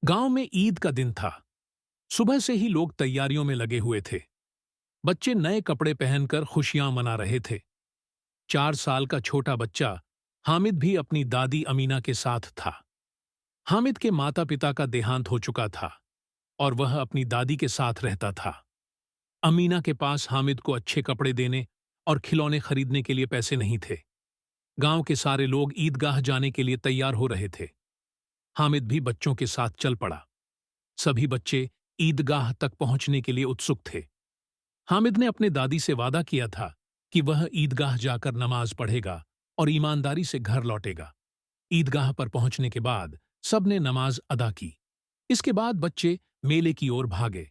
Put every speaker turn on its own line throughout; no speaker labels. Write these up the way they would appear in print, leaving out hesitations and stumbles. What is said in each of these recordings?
गांव में ईद का दिन था। सुबह से ही लोग तैयारियों में लगे हुए थे। बच्चे नए कपड़े पहनकर खुशियां मना रहे थे। 4 साल का छोटा बच्चा हामिद भी अपनी दादी अमीना के साथ था। हामिद के माता पिता का देहांत हो चुका था और वह अपनी दादी के साथ रहता था। अमीना के पास हामिद को अच्छे कपड़े देने और खिलौने खरीदने के लिए पैसे नहीं थे। गांव के सारे लोग ईदगाह जाने के लिए तैयार हो रहे थे। हामिद भी बच्चों के साथ चल पड़ा। सभी बच्चे ईदगाह तक पहुंचने के लिए उत्सुक थे। हामिद ने अपने दादी से वादा किया था कि वह ईदगाह जाकर नमाज पढ़ेगा और ईमानदारी से घर लौटेगा। ईदगाह पर पहुंचने के बाद सबने नमाज अदा की। इसके बाद बच्चे मेले की ओर भागे।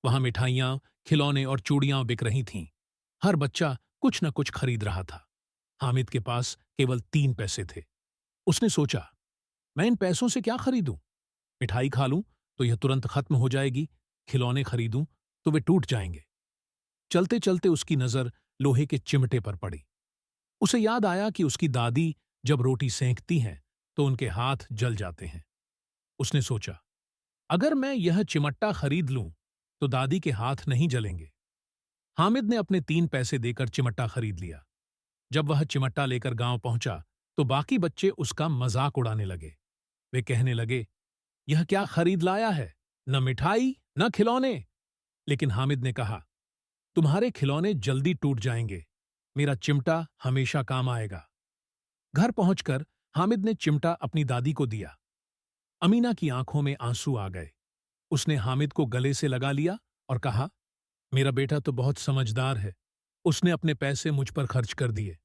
वहां मिठाइयां, खिलौने और चूड़ियां बिक रही थीं। हर बच्चा कुछ न कुछ खरीद रहा था। हामिद के पास केवल 3 पैसे थे। उसने सोचा, मैं इन पैसों से क्या खरीदूं? मिठाई खा लूं तो यह तुरंत खत्म हो जाएगी, खिलौने खरीदूं तो वे टूट जाएंगे। चलते चलते उसकी नजर लोहे के चिमटे पर पड़ी। उसे याद आया कि उसकी दादी जब रोटी सेंकती हैं तो उनके हाथ जल जाते हैं। उसने सोचा, अगर मैं यह चिमटा खरीद लूं तो दादी के हाथ नहीं जलेंगे। हामिद ने अपने 3 पैसे देकर चिमटा खरीद लिया। जब वह चिमटा लेकर गांव पहुंचा तो बाकी बच्चे उसका मजाक उड़ाने लगे। वे कहने लगे, यह क्या खरीद लाया है? न मिठाई न खिलौने। लेकिन हामिद ने कहा, तुम्हारे खिलौने जल्दी टूट जाएंगे, मेरा चिमटा हमेशा काम आएगा। घर पहुंचकर हामिद ने चिमटा अपनी दादी को दिया। अमीना की आंखों में आंसू आ गए। उसने हामिद को गले से लगा लिया और कहा, मेरा बेटा तो बहुत समझदार है, उसने अपने पैसे मुझ पर खर्च कर दिए।